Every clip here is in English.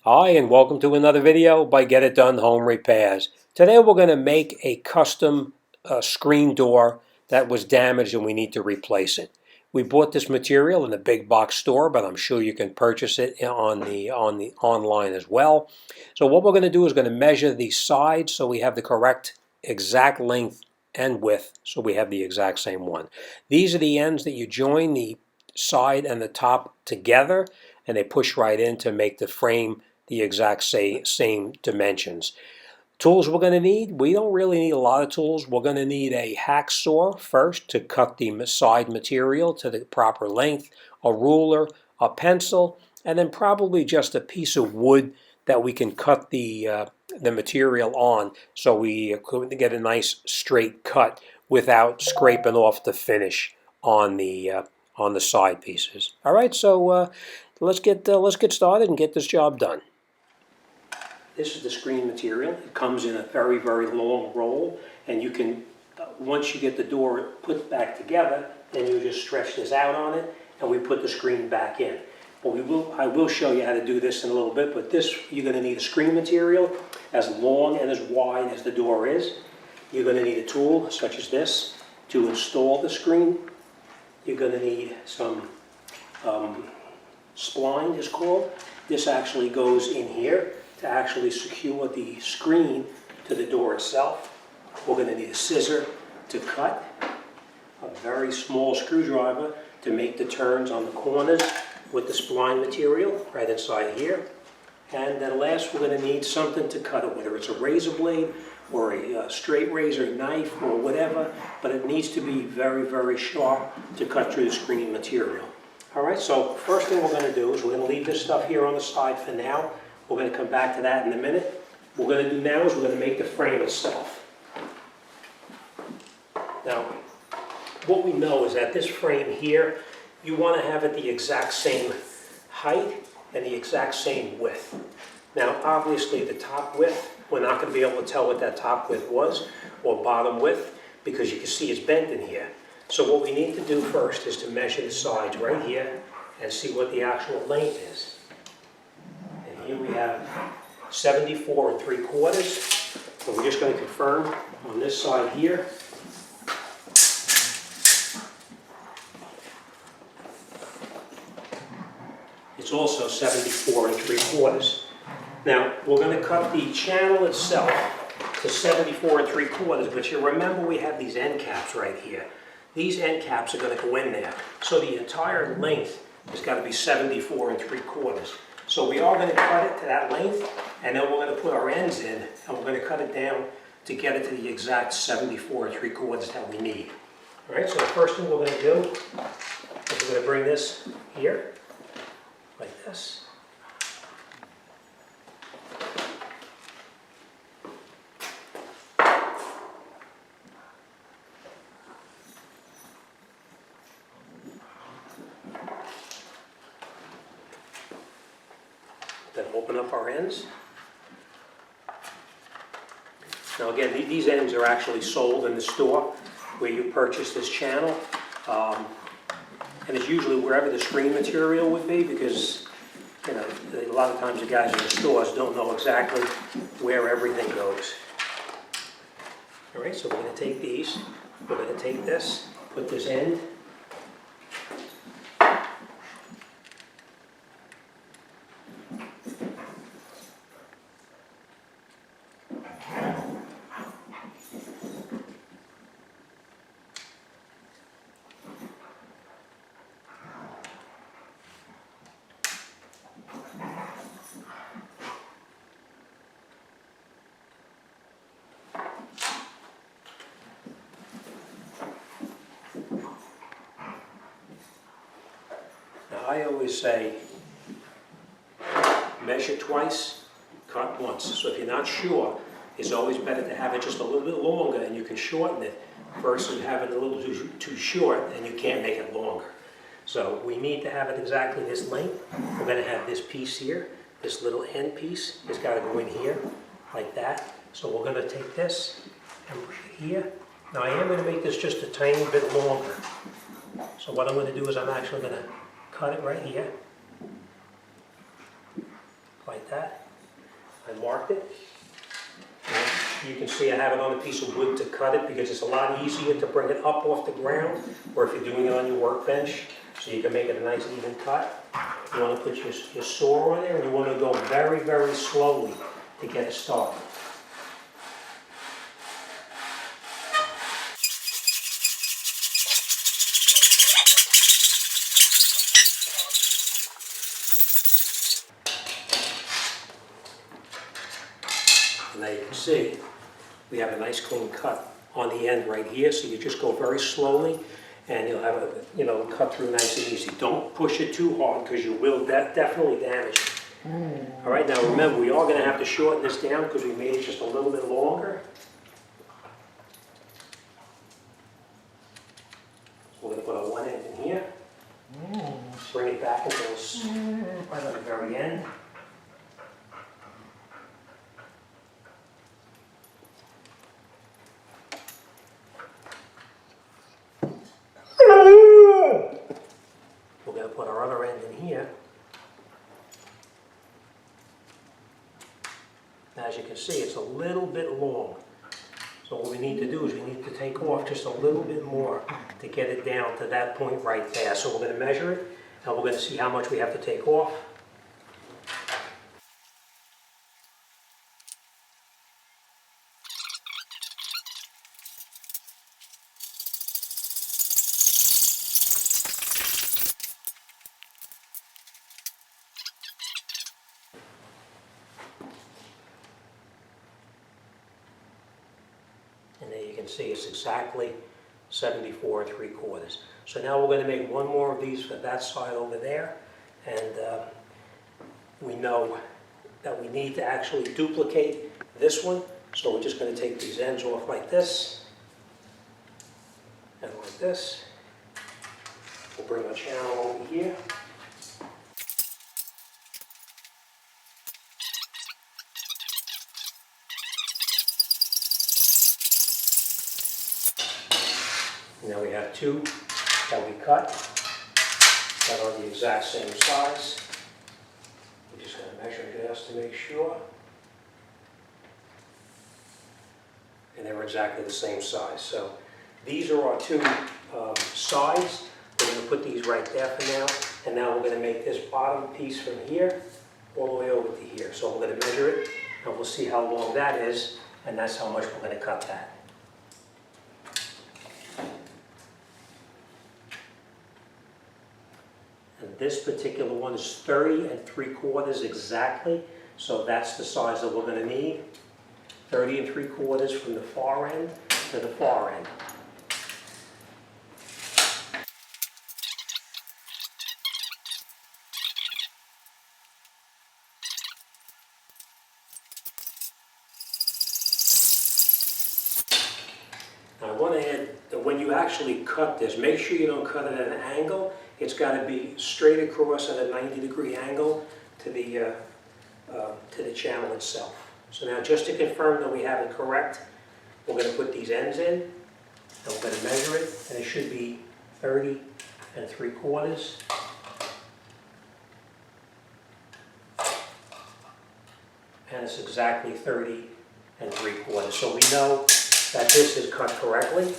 Hi, and welcome to another video by Get It Done Home Repairs. Today we're going to make a custom screen door that was damaged and we need to replace it. We bought this material in the big box store, but I'm sure you can purchase it on the online as well. So what we're going to do is going to measure the sides so we have the correct exact length and width, so we have the exact same one. These are the ends that you join the side and the top together, and they push right in to make the frame the exact same dimensions. Tools we're going to need, we don't really need a lot of tools. We're going to need a hacksaw first to cut the side material to the proper length, a ruler, a pencil, and then probably just a piece of wood that we can cut the material on so we can get a nice straight cut without scraping off the finish on the side pieces. All right, so let's get started and get this job done. This is the screen material. It comes in a very, very long roll, and you can, once you get the door put back together, then you just stretch this out on it, and we put the screen back in. But I will show you how to do this in a little bit, but this, you're going to need a screen material as long and as wide as the door is. You're going to need a tool such as this to install the screen. You're going to need some spline, is called. This actually goes in here to actually secure the screen to the door itself. We're going to need a scissor to cut, a very small screwdriver to make the turns on the corners with the spline material right inside here. And then last, we're going to need something to cut it, whether it's a razor blade or a straight razor knife or whatever, but it needs to be very, very sharp to cut through the screen material. All right, so first thing we're going to do is we're going to leave this stuff here on the side for now. We're going to come back to that in a minute. What we're going to do now is we're going to make the frame itself. Now, what we know is that this frame here, you want to have it the exact same height and the exact same width. Now, obviously, the top width, we're not going to be able to tell what that top width was or bottom width because you can see it's bent in here. So what we need to do first is to measure the sides right here and see what the actual length is. Here we have 74 3/4. So we're just going to confirm on this side here. It's also 74 3/4. Now we're going to cut the channel itself to 74 3/4, but you remember we have these end caps right here. These end caps are going to go in there. So the entire length has got to be 74 3/4. So we are going to cut it to that length, and then we're going to put our ends in, and we're going to cut it down to get it to the exact 74 3/4 that we need. All right, so the first thing we're going to do is we're going to bring this here, like this. Then open up our ends. Now again, these ends are actually sold in the store where you purchase this channel. And it's usually wherever the screen material would be because, you know, a lot of times the guys in the stores don't know exactly where everything goes. All right, so we're going to take these. We're going to take this, put this end. I always say, measure twice, cut once. So if you're not sure, it's always better to have it just a little bit longer and you can shorten it versus having it a little too short and you can't make it longer. So we need to have it exactly this length. We're going to have this piece here, this little end piece. It's got to go in here like that. So we're going to take this and bring it here. Now I am going to make this just a tiny bit longer. So what I'm going to do is I'm actually going to cut it right here, like that. I marked it. And you can see I have it on a piece of wood to cut it because it's a lot easier to bring it up off the ground, or if you're doing it on your workbench, so you can make it a nice even cut. You want to put your saw on there, and you want to go very, very slowly to get it started. And now you can see we have a nice clean cut on the end right here, so you just go very slowly and you'll have a, cut through nice and easy. Don't push it too hard because you will definitely damage it. All right, now remember, we are going to have to shorten this down because we made it just a little bit longer. So we're going to put our one end in here, bring it back until it's right at the very end. We're going to put our other end in here. Now, as you can see, it's a little bit long. So what we need to do is we need to take off just a little bit more to get it down to that point right there. So we're going to measure it, and we're going to see how much we have to take off. And there you can see it's exactly 74 3/4. So now we're going to make one more of these for that side over there. And we know that we need to actually duplicate this one. So we're just going to take these ends off like this and like this. We'll bring our channel over here. Now we have two that we cut that are the exact same size. We're just going to measure this to make sure. And they were exactly the same size. So these are our two sides. We're going to put these right there for now. And now we're going to make this bottom piece from here all the way over to here. So we're going to measure it, and we'll see how long that is, and that's how much we're going to cut that. And this particular one is 30 3/4 exactly, so that's the size that we're going to need. 30 3/4 from the far end to the far end. Now I want to add that when you actually cut this, make sure you don't cut it at an angle. It's got to be straight across at a 90-degree angle to the channel itself. So now, just to confirm that we have it correct, we're going to put these ends in, and we're going to measure it, and it should be 30 3/4. And it's exactly 30 3/4. So we know that this is cut correctly.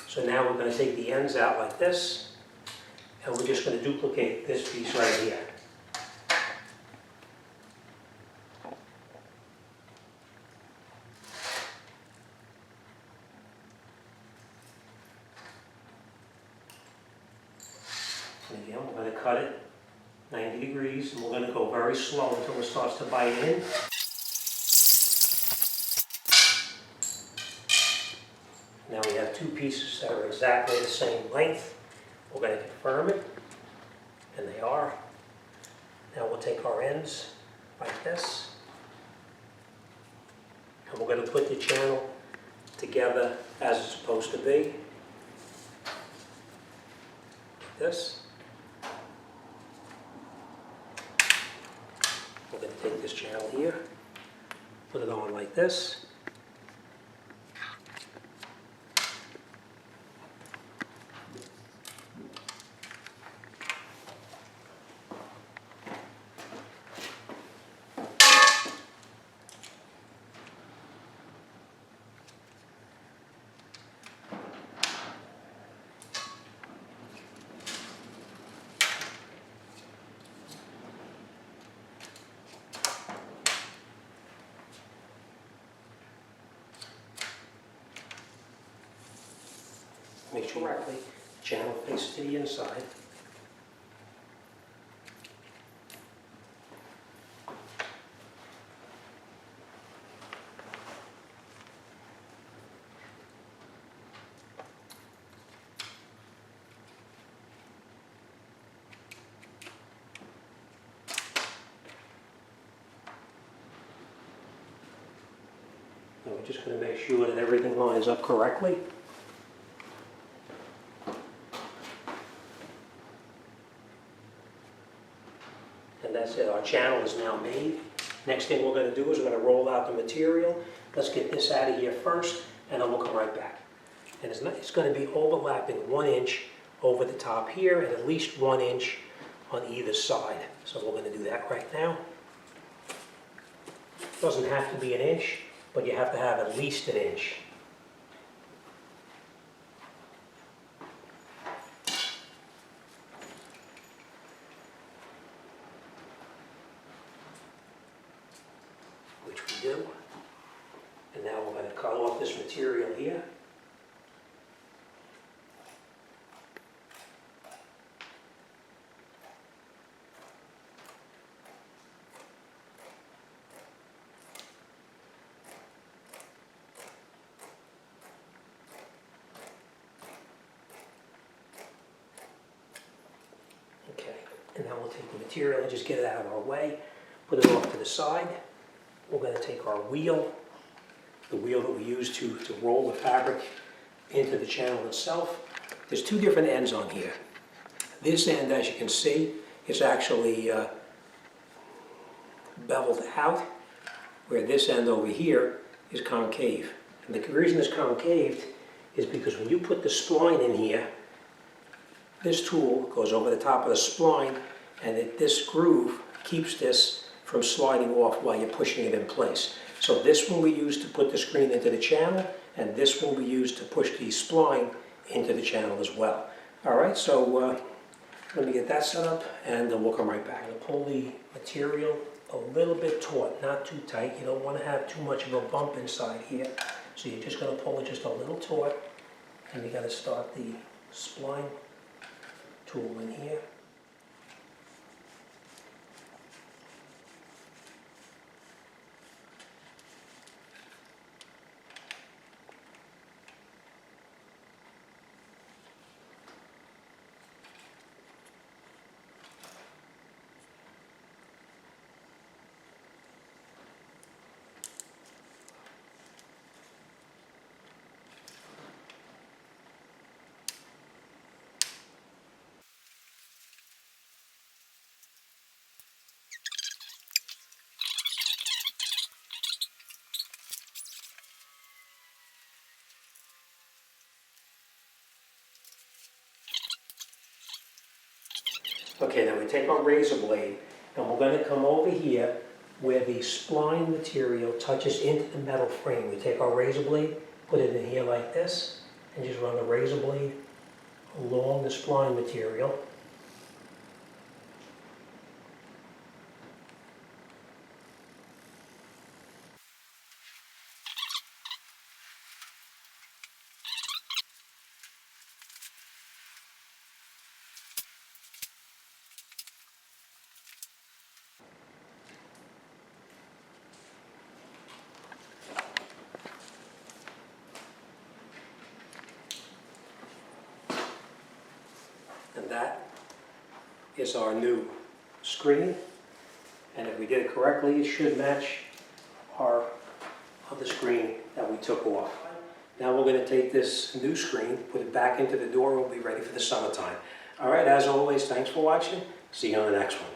So now we're going to take the ends out like this. And we're just going to duplicate this piece right here. And again, we're going to cut it 90 degrees, and we're going to go very slow until it starts to bite in. Now we have two pieces that are exactly the same length. We're going to confirm it, and they are. Now we'll take our ends like this, and we're going to put the channel together as it's supposed to be. Like this. We're going to take this channel here, put it on like this. placed correctly. Channel faces to the inside. So we're just going to make sure that everything lines up correctly. And that's it, our channel is now made. Next thing we're going to do is we're going to roll out the material. Let's get this out of here first, and then we'll come right back. And it's going to be overlapping 1 inch over the top here, and at least 1 inch on either side. So we're going to do that right now. It doesn't have to be 1 inch, but you have to have at least 1 inch. Which we do. And now we're going to cut off this material here. Okay, and now we'll take the material and just get it out of our way, put it off to the side. We're going to take our wheel, the wheel that we use to roll the fabric into the channel itself. There's 2 different ends on here. This end, as you can see, is actually beveled out, where this end over here is concave. And the reason it's concaved is because when you put the spline in here, this tool goes over the top of the spline, and this groove keeps this from sliding off while you're pushing it in place. So this one we use to put the screen into the channel, and this one we use to push the spline into the channel as well. All right, so let me get that set up, and then we'll come right back. I'm going to pull the material a little bit taut, not too tight. You don't want to have too much of a bump inside here. So you're just going to pull it just a little taut, and you got to start the spline tool in here. Okay, then we take our razor blade, and we're going to come over here where the spline material touches into the metal frame. We take our razor blade, put it in here like this, and just run the razor blade along the spline material. And that is our new screen. And if we did it correctly, it should match our other screen that we took off. Now we're going to take this new screen, put it back into the door, and we'll be ready for the summertime. All right, as always, thanks for watching. See you on the next one.